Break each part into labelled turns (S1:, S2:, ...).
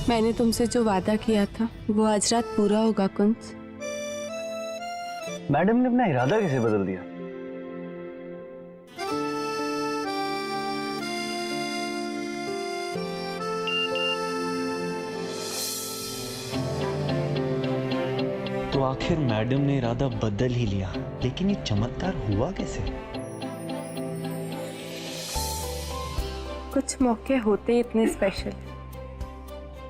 S1: मैंने तुमसे जो वादा किया था वो आज रात पूरा होगा कुंज।
S2: मैडम ने अपना इरादा कैसे बदल दिया?
S3: तो आखिर मैडम ने इरादा बदल ही लिया, लेकिन ये चमत्कार हुआ कैसे?
S1: कुछ मौके होते ही इतने स्पेशल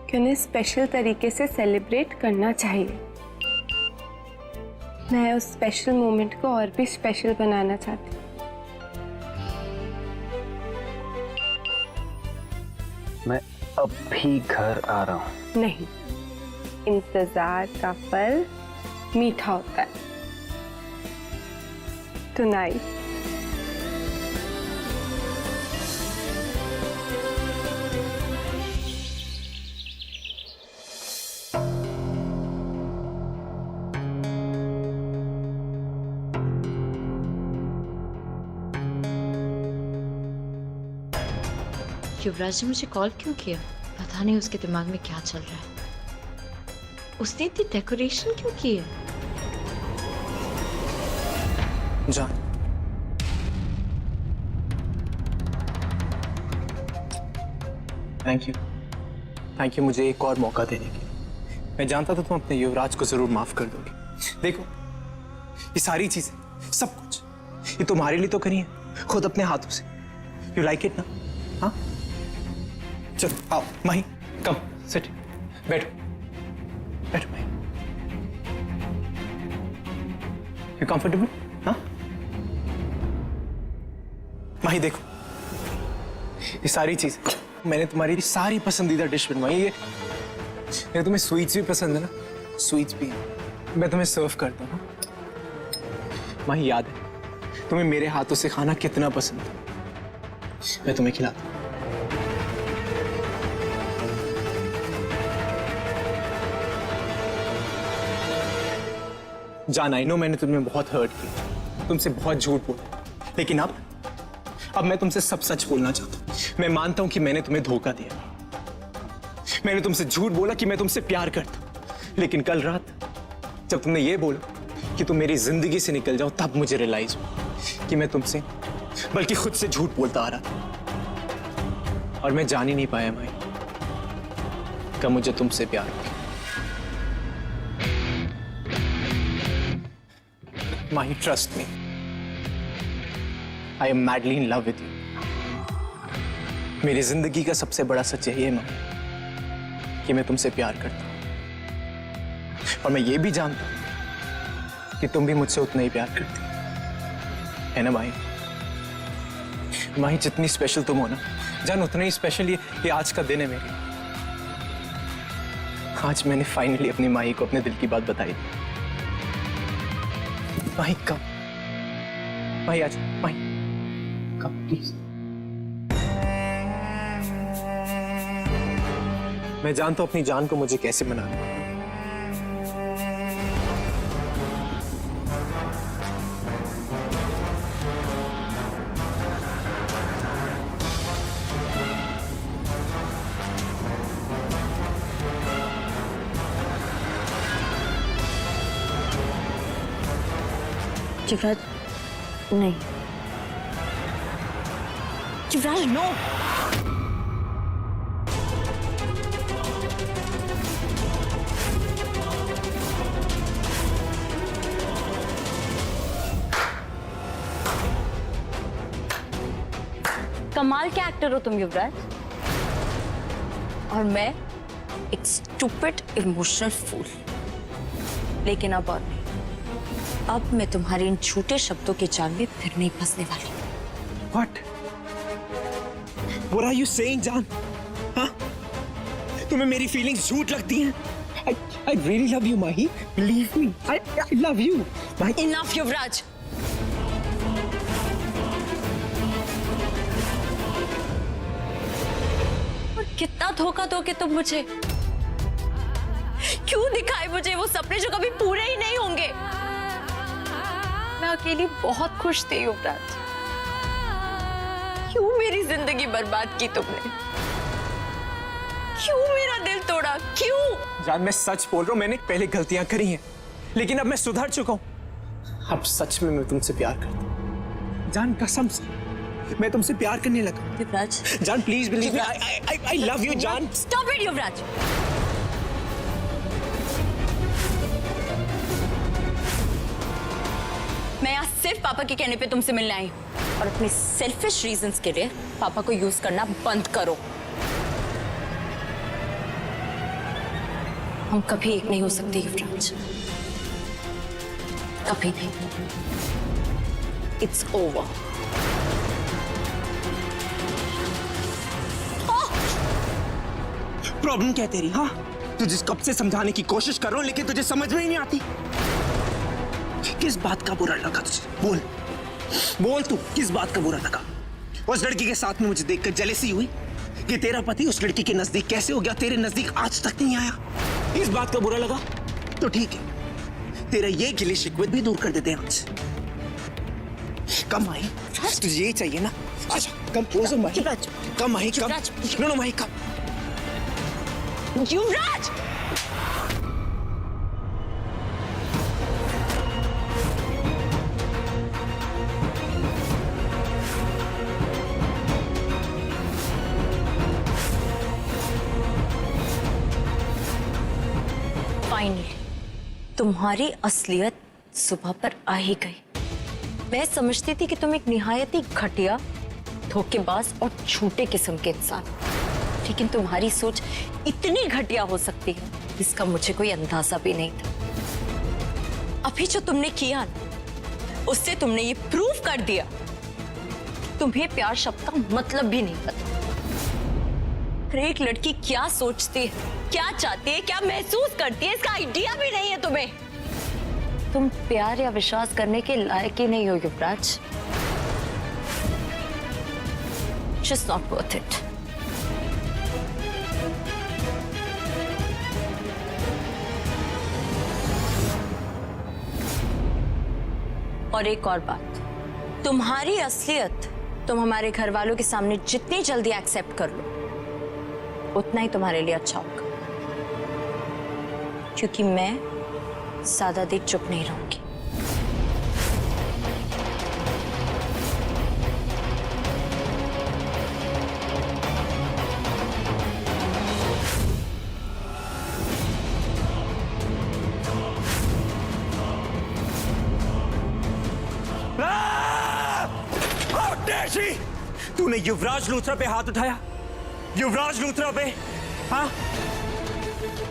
S1: कि उन्हें स्पेशल तरीके से सेलिब्रेट करना चाहिए। मैं उस स्पेशल मोमेंट को और भी स्पेशल बनाना चाहती हूँ।
S2: मैं अब भी घर आ रहा हूँ।
S1: नहीं, इंतजार का फल मीठा होता है। टुनाइट
S4: युवराज ने मुझे कॉल क्यों किया? पता नहीं उसके दिमाग में क्या चल रहा है। उसने इतनी डेकोरेशन क्यों की है?
S5: जा। थैंक यू मुझे एक और मौका देने के लिए। मैं जानता था तुम अपने युवराज को जरूर माफ कर दोगे। देखो, ये सारी चीजें, सब कुछ, ये तुम्हारे लिए तो करी है, खुद अपने हाथों से। यू लाइक इट ना? हाँ, चलो आओ माही, कम सिट, बैठो बैठो माही। You comfortable? हाँ माही, देखो ये सारी चीज मैंने तुम्हारी सारी पसंदीदा डिश बनवाई है। ये तुम्हें स्वीट्स भी पसंद है ना? स्वीट्स भी है, मैं तुम्हें सर्व करता हूँ। माही, याद है तुम्हें मेरे हाथों से खाना कितना पसंद है? मैं तुम्हें खिलाता हूँ। जान, आई नो मैंने तुम्हें बहुत हर्ट किया, तुमसे बहुत झूठ बोला, लेकिन अब मैं तुमसे सब सच बोलना चाहता हूँ। मैं मानता हूं कि मैंने तुम्हें धोखा दिया, मैंने तुमसे झूठ बोला कि मैं तुमसे प्यार करता हूं, लेकिन कल रात जब तुमने ये बोला कि तुम मेरी जिंदगी से निकल जाओ, तब मुझे रियलाइज हुआ कि मैं तुमसे बल्कि खुद से झूठ बोलता आ रहा था, और मैं जान ही नहीं पाया भाई कि मुझे तुमसे प्यार हो गया। Mahi, trust me, I am madly in love with you. मेरी जिंदगी का सबसे बड़ा सच है ये माही कि मैं तुमसे प्यार करता हूं, और मैं ये भी जानता हूं कि तुम भी मुझसे उतना ही प्यार करती है ना माही? माही, जितनी स्पेशल तुम हो ना जान, उतना ही स्पेशल ये आज का दिन है मेरे लिए। आज मैंने फाइनली अपनी माही को अपने दिल की बात बताई। माही, कब? माही, आज माही, प्लीज। मैं जानता हूं अपनी जान को मुझे कैसे मनाना है।
S4: युवराज, नहीं युवराज, नो। कमाल के एक्टर हो तुम युवराज, और मैं एक स्टूपिड इमोशनल फूल। लेकिन अब और नहीं, अब मैं तुम्हारे इन झूठे शब्दों के जाल में फिर नहीं फंसने वाली।
S5: What are you saying, जान? हाँ? तुम्हें मेरी फीलिंग्स झूठ लगती हैं? I really love you, Mahi. Believe me. I love you. Mahi.
S4: Enough, युवराज। और कितना धोखा दोगे तुम मुझे? क्यों दिखाए मुझे वो सपने जो कभी पूरे ही नहीं होंगे? मैं अकेली बहुत खुश थी युवराज। क्यों मेरी जिंदगी बर्बाद की तुमने? क्यों मेरा दिल तोड़ा, क्यों?
S5: जान मैं सच बोल रहा हूँ, मैंने पहले गलतियां करी हैं, लेकिन अब मैं सुधर चुका हूँ। अब सच में मैं तुमसे प्यार करता हूँ जान, कसम से मैं तुमसे प्यार करने लगा।
S4: युवराज,
S5: जान please believe, I love you जान।
S4: स्टॉप इट युवराज। मैं आज सिर्फ पापा के कहने पे तुमसे मिलने आई हूँ, और अपनी सेल्फिश रीजंस के लिए पापा को यूज करना बंद करो। हम कभी एक नहीं हो सकते युवराज, कभी नहीं। It's over.
S5: प्रॉब्लम क्या है तेरी? हाँ, तुझे कब से समझाने की कोशिश कर रहा हूँ, लेकिन तुझे समझ में ही नहीं आती। किस बात का बुरा लगा तुझे? बोल बोल, तू किस बात का बुरा लगा? उस लड़की के साथ में मुझे देखकर जेलसी हुई कि तेरा पति उस लड़की के नजदीक कैसे हो गया, तेरे नजदीक आज तक नहीं आया। इस बात का बुरा लगा तो ठीक है, तेरा ये गिले शिकवे भी दूर कर देते हैं आज। कम आई, तुझे ये चाहिए ना? अच्छा कम क्लोजर माही, कम आई, कम नो नो माही, कम।
S4: युवराज! फाइनली तुम्हारी असलियत सुबह पर आ ही गई। मैं समझती थी कि तुम एक निहायत ही घटिया, धोखेबाज और झूठे किस्म के इंसान, लेकिन तुम्हारी सोच इतनी घटिया हो सकती है इसका मुझे कोई अंदाजा भी नहीं था। अभी जो तुमने किया उससे तुमने ये प्रूव कर दिया तुम्हें प्यार शब्द का मतलब भी नहीं पता। हर एक लड़की क्या सोचती है, क्या चाहती है, क्या महसूस करती है, इसका आइडिया भी नहीं है तुम्हें। तुम प्यार या विश्वास करने के लायक ही नहीं हो युवराज। Just not worth it. और एक और बात, तुम्हारी असलियत तुम हमारे घर वालों के सामने जितनी जल्दी एक्सेप्ट कर लो उतना ही तुम्हारे लिए अच्छा होगा, क्योंकि मैं ज्यादा देर चुप नहीं रहूंगी।
S5: तूने युवराज लूथरा पे हाथ उठाया, युवराज लूथरा पे, हाँ?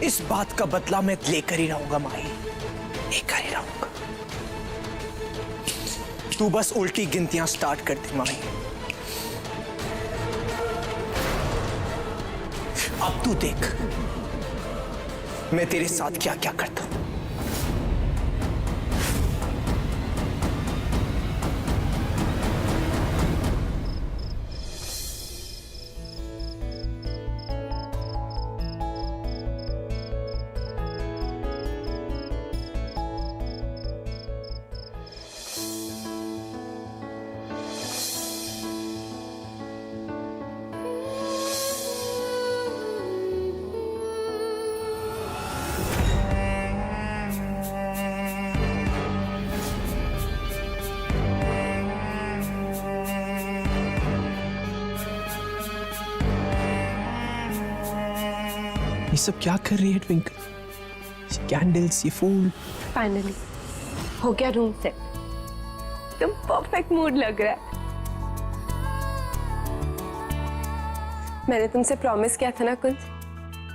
S5: इस बात का बदला मैं लेकर ही रहूंगा माही, लेकर ही रहूंगा। तू बस उल्टी गिनतियां स्टार्ट कर दे माही। अब तू देख मैं तेरे साथ क्या क्या करता हूं। ये सब क्या कर रही है ट्विंकल? ये कैंडल्स, ये फूल।
S1: फाइनली हो गया रूम सेट, तुम परफेक्ट मूड लग रहा है। मैंने तुमसे प्रॉमिस किया था ना कुंज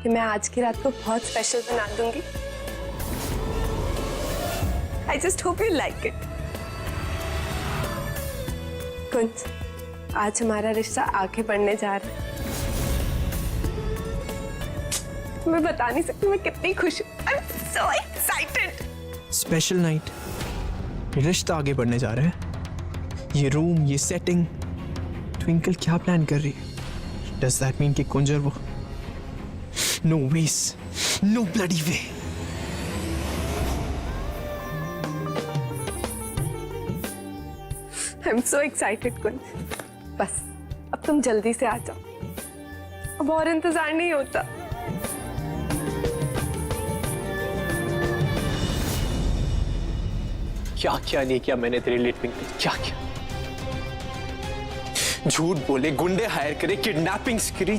S1: कि मैं आज की रात को बहुत स्पेशल बना दूंगी। I just hope you like it. Kunj, आज हमारा रिश्ता आगे बढ़ने जा रहा है। मैं बता नहीं सकती मैं कितनी खुश हूँ। I'm so excited.
S5: Special night, रिश्ता आगे बढ़ने जा रहा है। ये रूम, ये सेटिंग, ट्विंकल क्या प्लान कर रही है? Does that mean कि कुंजर वो? No ways, no bloody way.
S1: I'm so excited कुंज। बस अब तुम जल्दी से आ जाओ, अब और इंतजार नहीं होता।
S5: क्या क्या नहीं किया मैंने तेरे लिए ट्विंकल, क्या क्या। झूठ बोले, गुंडे हायर करे, किडनैपिंग्स करी,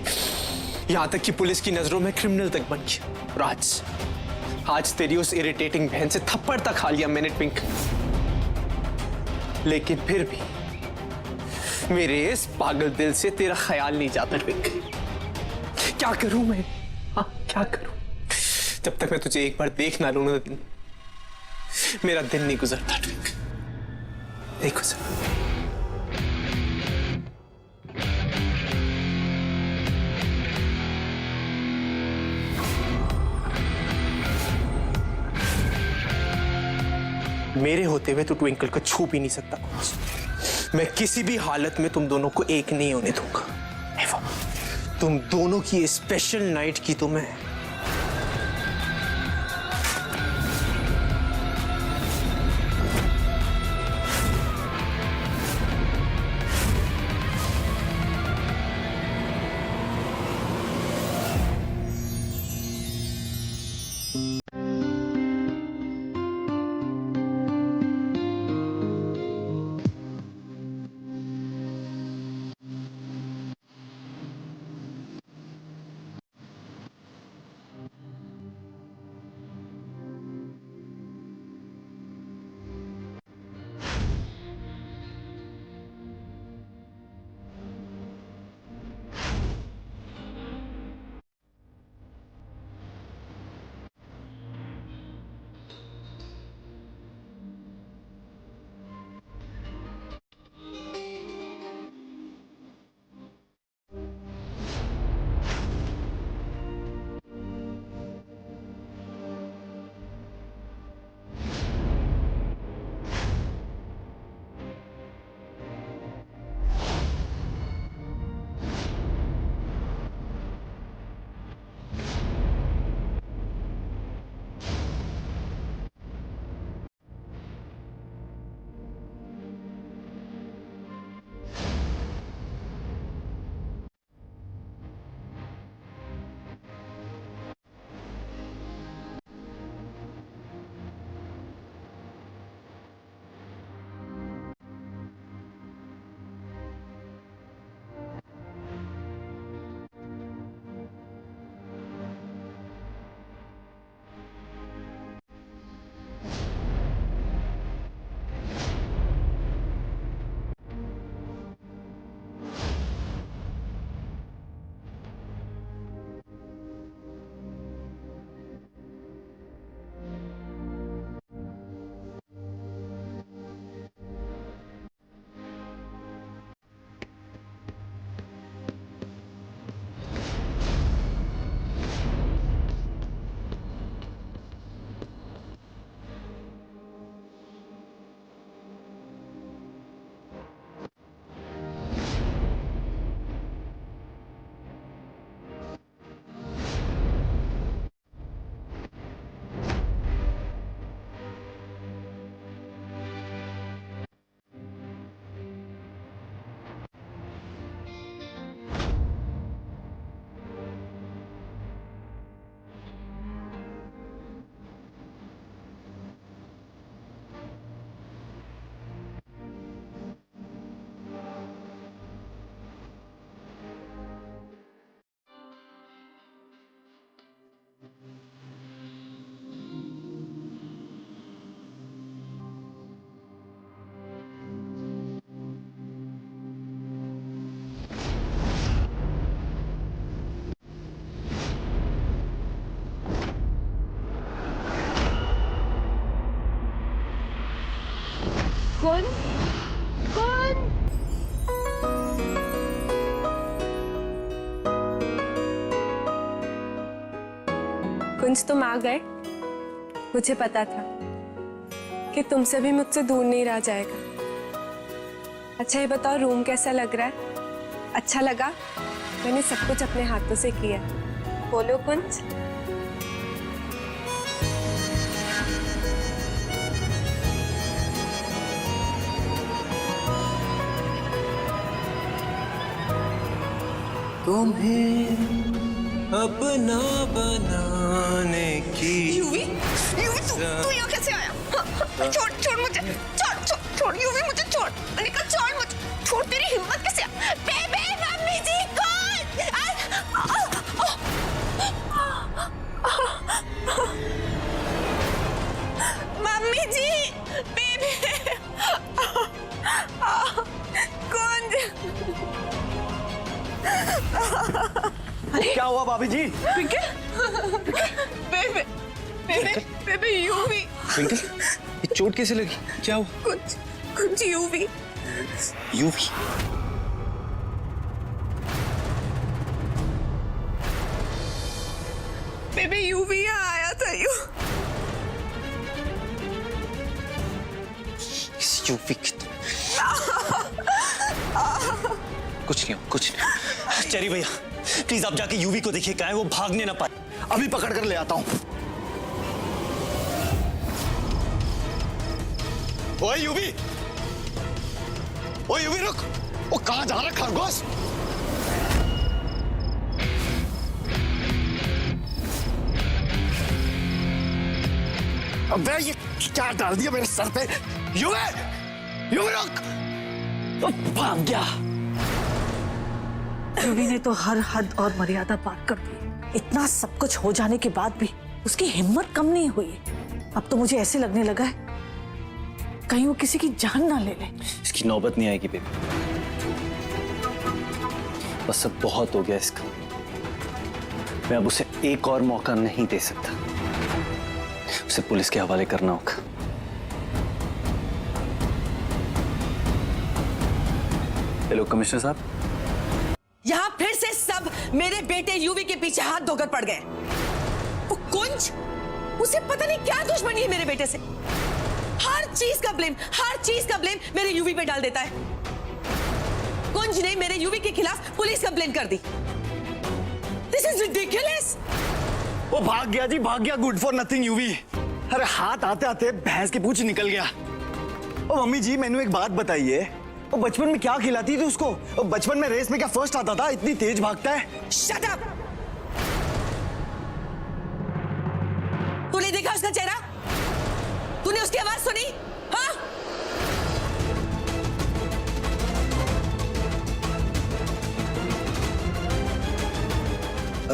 S5: यहां तक कि पुलिस की नजरों में क्रिमिनल तक बन गया। और आज तेरी उस इरिटेटिंग बहन से थप्पड़ तक खा लिया मैंने ट्विंकल। लेकिन फिर भी मेरे इस पागल दिल से तेरा ख्याल नहीं जाता ट्विंकल। क्या करूं मैं? हाँ, क्या करूं? जब तक मैं तुझे एक बार देख ना लूं ना, मेरा दिन नहीं गुजरता ट्विंकल, नहीं गुजरता। मेरे होते हुए तो ट्विंकल को छू भी नहीं सकता। मैं किसी भी हालत में तुम दोनों को एक नहीं होने दूंगा। तुम दोनों की स्पेशल नाइट की तो मैं
S1: कौन कौन? कुंज, तुम आ गए। मुझे पता था कि तुमसे भी मुझसे दूर नहीं रहा जाएगा। अच्छा ये बताओ, रूम कैसा लग रहा है? अच्छा लगा? मैंने सब कुछ अपने हाथों से किया। बोलो कुंज।
S5: तुम्हें अपना बनाने की
S6: यूवी तू यहाँ कैसे आया? छोड़ छोड़ मुझे, छोड़ यूवी, मुझे छोड़, अनिका छोड़ मुझे, छोड़, तेरी हिम्मत कैसे? बेबे मम्मी जी कौन? मम्मी जी, बेबे कौन?
S3: क्या हुआ भाभी जी?
S6: बेबे बेबे बेबे यूवी,
S5: ट्विंकल, ये चोट कैसे लगी? क्या हुआ?
S6: कुछ यूवी।
S5: यूवी?
S6: बेबे यूवी यहाँ आया था।
S5: इस यूवी की कुछ नहीं हो, कुछ नहीं। चेरी भैया प्लीज आप जाके यूवी को देखिए, कहाँ है वो, भागने ना पाए।
S3: अभी पकड़ कर ले आता हूँ।
S7: ओए यूवी, ओए यूवी रुक। ओ कहाँ जा रहा खरगोश? अबे ये क्या डाल दिया मेरे सर पे? यूवी, यूवी रुक। ओ, भाग गया।
S8: यूवी ने तो हर हद और मर्यादा पार कर दी। इतना सब कुछ हो जाने के बाद भी उसकी हिम्मत कम नहीं हुई। अब तो मुझे ऐसे लगने लगा है कहीं वो किसी की जान ना ले ले।
S2: इसकी नौबत नहीं आएगी बेबी, बस अब बहुत हो गया इसका। मैं अब उसे एक और मौका नहीं दे सकता, उसे पुलिस के हवाले करना होगा। हेलो कमिश्नर साहब।
S9: यहाँ फिर से सब मेरे बेटे यूवी के पीछे हाथ धोकर पड़ गए। वो कुंज, उसे पता नहीं क्या दुश्मनी है मेरे बेटे से। हर चीज का ब्लेम मेरे यूवी पे डाल देता है। कुंज ने मेरे यूवी के खिलाफ पुलिस कंप्लेन कर दी। This is ridiculous.
S7: वो भाग गया जी, भाग गया। Good for nothing UV. अरे हाथ आते आते भैंस की पूंछ निकल गया। ओ मम्मी जी मैंने एक बात बताइए, वो बचपन में क्या खिलाती थी उसको? वो बचपन में रेस में क्या फर्स्ट आता था? इतनी तेज भागता है।
S9: Shut up. तूने देखा उसका चेहरा? तूने उसकी आवाज सुनी? हाँ?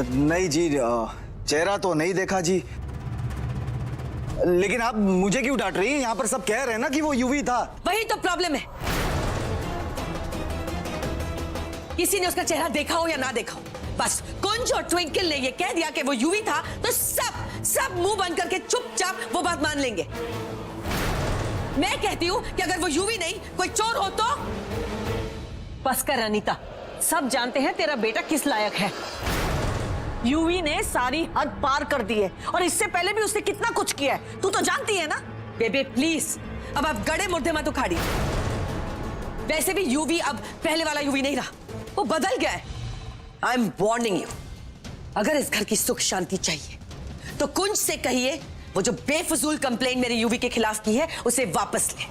S7: नहीं जी, चेहरा तो नहीं देखा जी। लेकिन आप मुझे क्यों डांट रही हैं? यहाँ पर सब कह रहे हैं ना कि वो यूवी था।
S9: वही तो प्रॉब्लम है। किसी ने उसका चेहरा देखा हो या ना देखा हो, बस कुंज और ट्विंकल ने ये कह दिया कि वो यूवी था तो सब मुंह बंद करके चुपचाप वो बात मान लेंगे। मैं कहती हूं कि अगर वो यूवी नहीं कोई चोर हो तो।
S8: बस कर अनीता, सब जानते हैं तेरा बेटा किस लायक है। यूवी ने सारी हद पार कर दी है और इससे पहले भी उसने कितना कुछ किया है, तू तो जानती है ना।
S9: बेबे प्लीज, अब आप गड़े मुर्दे मत उखाड़िए। वैसे भी यूवी अब पहले वाला यूवी नहीं रहा, वो बदल गया है। आई एम वार्निंग यू, अगर इस घर की सुख शांति चाहिए तो कुंज से कहिए वो जो बेफजूल कंप्लेन मेरे यूवी के खिलाफ की है उसे वापस ले।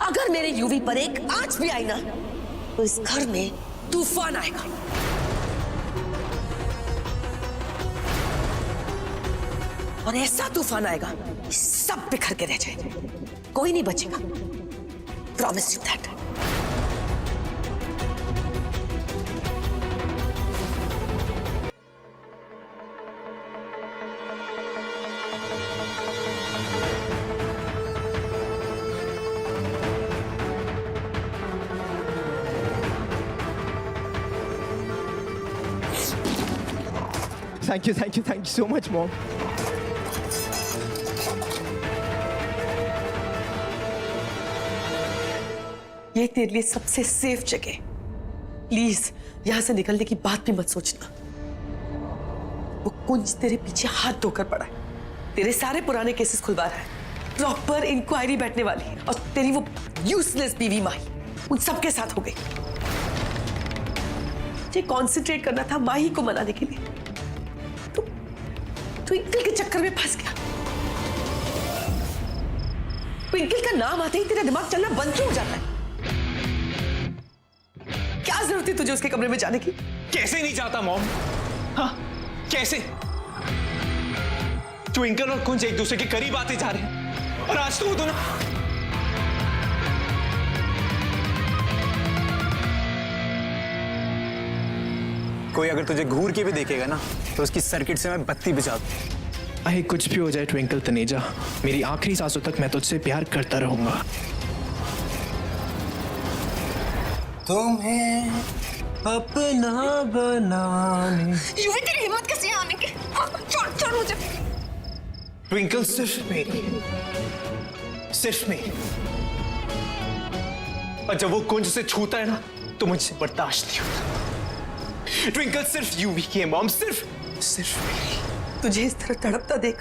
S9: अगर मेरे यूवी पर एक आंच भी आई ना तो इस घर में तूफान आएगा। और ऐसा तूफान आएगा कि सब बिखर के रह जाएगा, कोई नहीं बचेगा। Promise you that.
S5: Thank you so much, Mom.
S9: ये तेरे लिए सबसे सेफ जगह। प्लीज यहां से निकलने की बात भी मत सोचना। वो कुंज तेरे पीछे हाथ धोकर पड़ा है, तेरे सारे पुराने केसेस खुलवा रहा है, प्रॉपर इंक्वायरी बैठने वाली है, और तेरी वो यूजलेस बीवी माही उन सबके साथ हो गई। मुझे कॉन्सेंट्रेट करना था माही को मनाने के लिए, तो ट्विंकल के चक्कर में फंस गया। ट्विंकल का नाम आते ही तेरा दिमाग चलना बंद क्यों हो जाता है? क्या जरूरत थी तुझे उसके कमरे में जाने की?
S5: कैसे नहीं जाता मॉम? हाँ कैसे? ट्विंकल और कुंज एक दूसरे के करीब आते जा रहे हैं और आज तो वो दोनों कोई अगर तुझे घूर के भी देखेगा ना तो उसकी सर्किट से मैं बत्ती बुझा दूं।
S10: चाहे कुछ भी हो जाए ट्विंकल तनेजा, मेरी आखिरी सांसों तक मैं तुझसे प्यार करता रहूंगा।
S5: तुम्हें अपना बनाने।
S6: यूवी तेरी हिम्मत कैसे है आने की? छोड़ छोड़ मुझे।
S5: ट्विंकल सिर्फ मेरी, सिर्फ मेरी। और जब वो कुंज से छूता है ना तो मुझे बर्दाश्त नहीं होता। ट्विंकल सिर्फ यूवी की है मॉम, सिर्फ मेरी।
S9: तुझे इस तरह तड़पता देख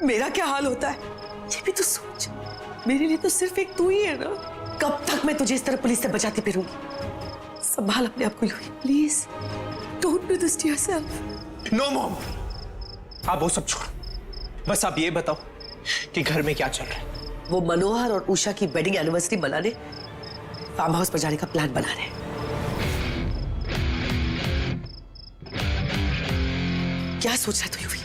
S9: मेरा क्या हाल होता है ये भी तो सोच। मेरे लिए तो सिर्फ एक तू ही है ना। कब तक मैं तुझे इस तरह पुलिस से बचाती फिरूंगी? संभाल अपने आप को Yuvi, please don't do this to yourself.
S5: No mom, आप वो सब छोड़ो, बस आप ये बताओ कि घर में क्या चल रहा है।
S9: वो मनोहर और उषा की वेडिंग एनिवर्सरी मनाने फार्म हाउस पर जाने का प्लान बना रहे हैं। क्या सोच रहा है तू यूवी?